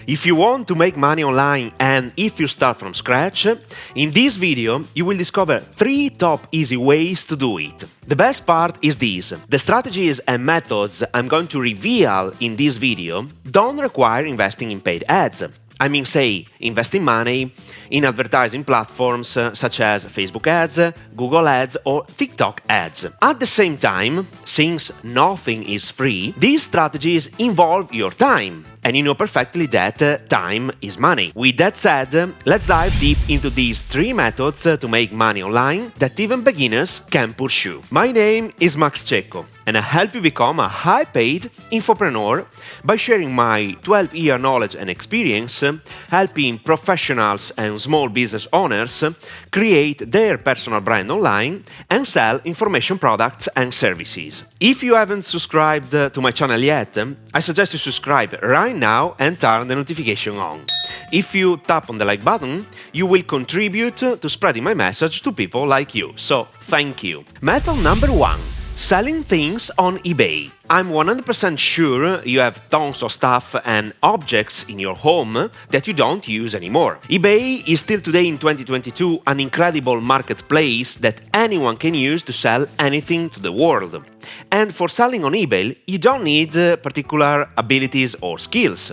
If you want to make money online and if you start from scratch, in this video you will discover 3 top easy ways to do it. The best part is this: the strategies and methods I'm going to reveal in this video don't require investing in paid ads. I mean, say, investing money in advertising platforms such as Facebook ads, Google ads, or TikTok ads. At the same time, since nothing is free, these strategies involve your time. And you know perfectly that time is money. With that said, let's dive deep into these 3 methods to make money online that even beginners can pursue. My name is Max Cecco, and I help you become a high-paid infopreneur by sharing my 12-year knowledge and experience, helping professionals and small business owners create their personal brand online and sell information products and services. If you haven't subscribed to my channel yet, I suggest you subscribe right now and turn the notification on. If you tap on the like button, you will contribute to spreading my message to people like you, so thank you. Method number 1. Selling things on eBay. I'm 100% sure you have tons of stuff and objects in your home that you don't use anymore. eBay is still today in 2022 an incredible marketplace that anyone can use to sell anything to the world. And for selling on eBay, you don't need particular abilities or skills.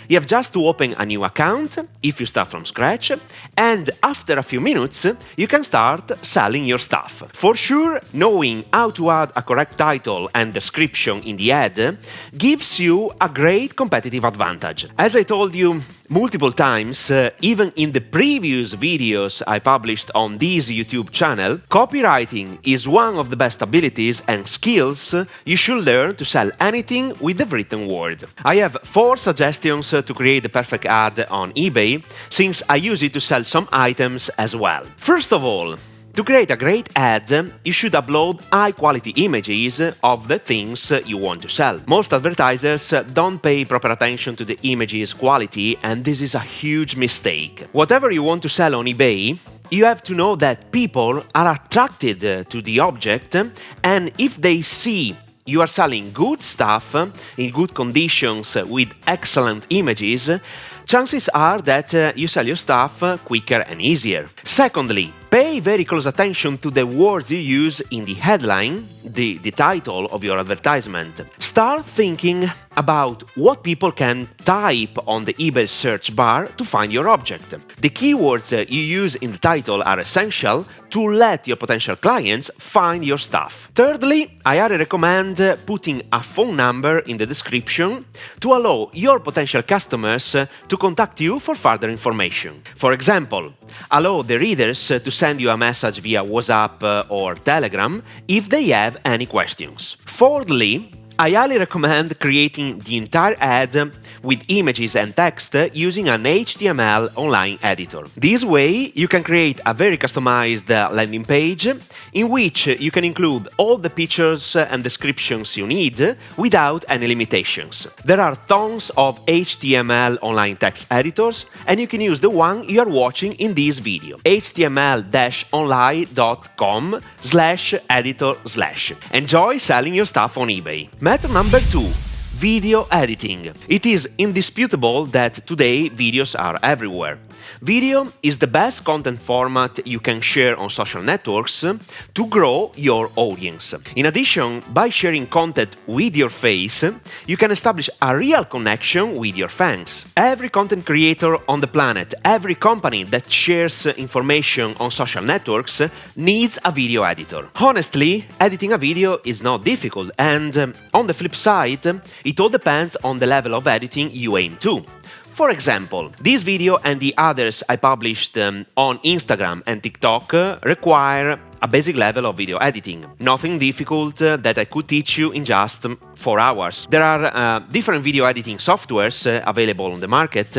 You have just to open a new account if you start from scratch, and after a few minutes, you can start selling your stuff. For sure, knowing how to add a correct title and description in the ad gives you a great competitive advantage. As I told you multiple times, even in the previous videos I published on this YouTube channel, copywriting is one of the best abilities and skills you should learn to sell anything with the written word. I have 4 suggestions to create the perfect ad on eBay, since I use it to sell some items as well. First of all, to create a great ad, you should upload high-quality images of the things you want to sell. Most advertisers don't pay proper attention to the image's quality, and this is a huge mistake. Whatever you want to sell on eBay, you have to know that people are attracted to the object, and if they see you are selling good stuff in good conditions with excellent images, chances are that you sell your stuff quicker and easier. Secondly, pay very close attention to the words you use in the headline, the title of your advertisement. Start thinking about what people can type on the eBay search bar to find your object. The keywords you use in the title are essential to let your potential clients find your stuff. Thirdly, I highly recommend putting a phone number in the description to allow your potential customers to contact you for further information. For example, allow the readers to send you a message via WhatsApp or Telegram if they have any questions. Fourthly, I highly recommend creating the entire ad with images and text using an HTML online editor. This way, you can create a very customized landing page in which you can include all the pictures and descriptions you need without any limitations. There are tons of HTML online text editors, and you can use the one you are watching in this video, html-online.com/editor/. Enjoy selling your stuff on eBay. Method number 2. Video editing. It is indisputable that today videos are everywhere. Video is the best content format you can share on social networks to grow your audience. In addition, by sharing content with your face, you can establish a real connection with your fans. Every content creator on the planet, every company that shares information on social networks needs a video editor. Honestly, editing a video is not difficult, and on the flip side, it all depends on the level of editing you aim to. For example, this video and the others I published on Instagram and TikTok require a basic level of video editing. Nothing difficult that I could teach you in just 4 hours. There are different video editing softwares available on the market,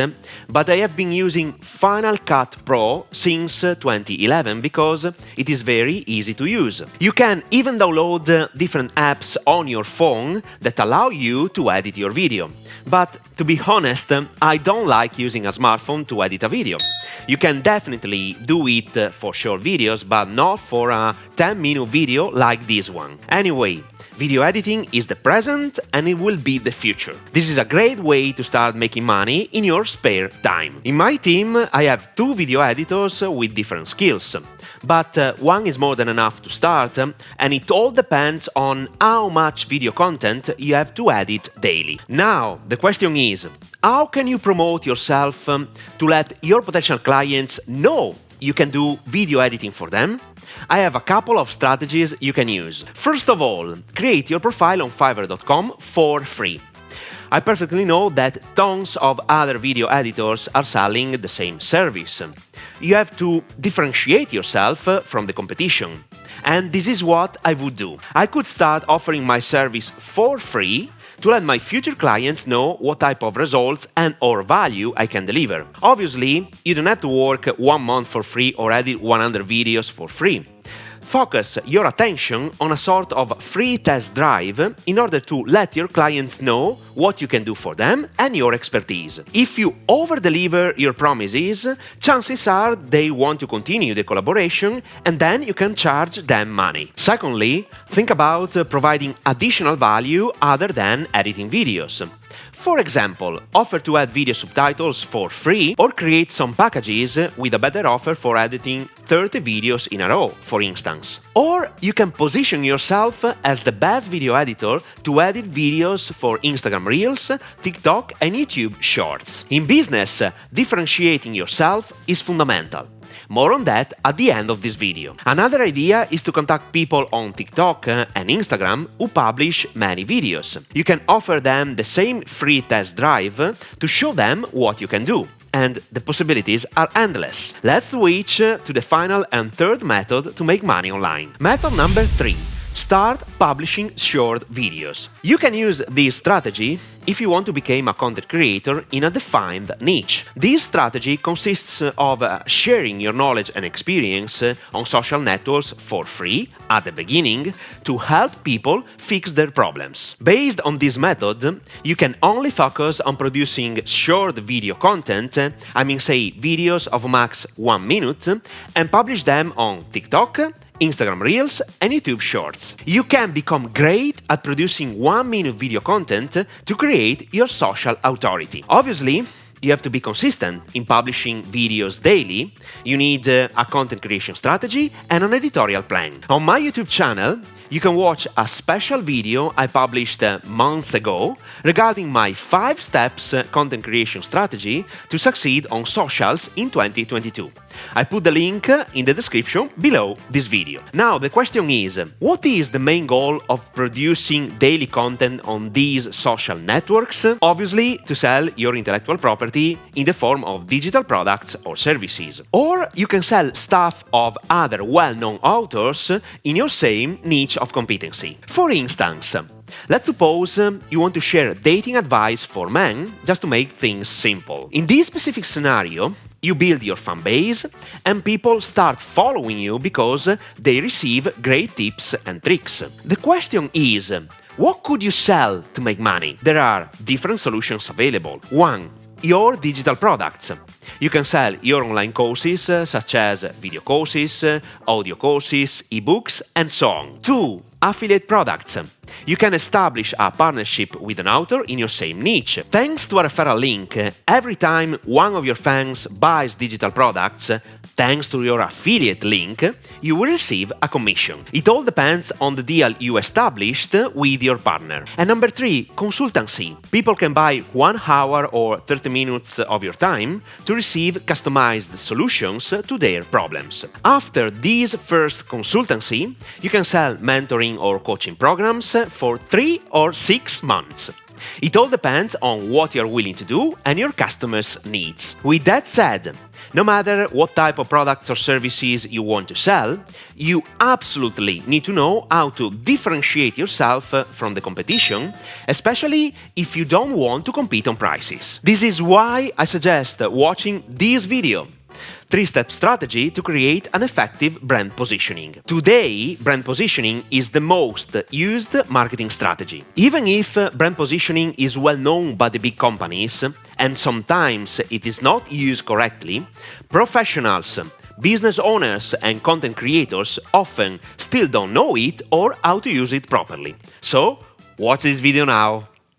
but I have been using Final Cut Pro since 2011 because it is very easy to use. You can even download different apps on your phone that allow you to edit your video. But to be honest, I don't like using a smartphone to edit a video. You can definitely do it for short videos, but not for a 10-minute video like this one. Anyway, Video editing is the present and it will be the future. This is a great way to start making money in your spare time. In my team, I have 2 video editors with different skills. But one is more than enough to start, and it all depends on how much video content you have to edit daily. Now, the question is, how can you promote yourself to let your potential clients know you can do video editing for them? I have a couple of strategies you can use. First of all, create your profile on Fiverr.com for free. I perfectly know that tons of other video editors are selling the same service. You have to differentiate yourself from the competition. And this is what I would do. I could start offering my service for free to let my future clients know what type of results and or value I can deliver. Obviously, you don't have to work 1 month for free or edit 100 videos for free. Focus your attention on a sort of free test drive in order to let your clients know what you can do for them and your expertise. If you over-deliver your promises, chances are they want to continue the collaboration and then you can charge them money. Secondly, think about providing additional value other than editing videos. For example, offer to add video subtitles for free or create some packages with a better offer for editing 30 videos in a row, for instance. Or you can position yourself as the best video editor to edit videos for Instagram Reels, TikTok and YouTube Shorts. In business, differentiating yourself is fundamental. More on that at the end of this video. Another idea is to contact people on TikTok and Instagram who publish many videos. You can offer them the same free test drive to show them what you can do. And the possibilities are endless. Let's switch to the final and third method to make money online. Method number 3. Start publishing short videos. You can use this strategy if you want to become a content creator in a defined niche. This strategy consists of sharing your knowledge and experience on social networks for free at the beginning to help people fix their problems. Based on this method, you can only focus on producing short video content, say videos of max 1 minute, and publish them on TikTok, Instagram Reels and YouTube Shorts. You can become great at producing 1-minute video content to create your social authority. Obviously, you have to be consistent in publishing videos daily. You need a content creation strategy and an editorial plan. On my YouTube channel, you can watch a special video I published months ago regarding my 5 steps content creation strategy to succeed on socials in 2022. I put the link in the description below this video. Now the question is, what is the main goal of producing daily content on these social networks? Obviously, to sell your intellectual property in the form of digital products or services. Or you can sell stuff of other well-known authors in your same niche of competency. For instance, let's suppose you want to share dating advice for men just to make things simple. In this specific scenario, you build your fan base and people start following you because they receive great tips and tricks. The question is, what could you sell to make money? There are different solutions available. 1. Your digital products. You can sell your online courses such as video courses, audio courses, ebooks, and so on. 2. Affiliate products. You can establish a partnership with an author in your same niche. Thanks to a referral link, every time one of your fans buys digital products, thanks to your affiliate link, you will receive a commission. It all depends on the deal you established with your partner. And number 3, consultancy. People can buy 1 hour or 30 minutes of your time to receive customized solutions to their problems. After this first consultancy, you can sell mentoring or coaching programs for 3 or 6 months. It all depends on what you're willing to do and your customers' needs. With that said, no matter what type of products or services you want to sell, you absolutely need to know how to differentiate yourself from the competition, especially if you don't want to compete on prices. This is why I suggest watching this video. 3-step strategy to create an effective brand positioning. Today, brand positioning is the most used marketing strategy. Even if brand positioning is well known by the big companies, and sometimes it is not used correctly, professionals, business owners and content creators often still don't know it or how to use it properly. So, watch this video now.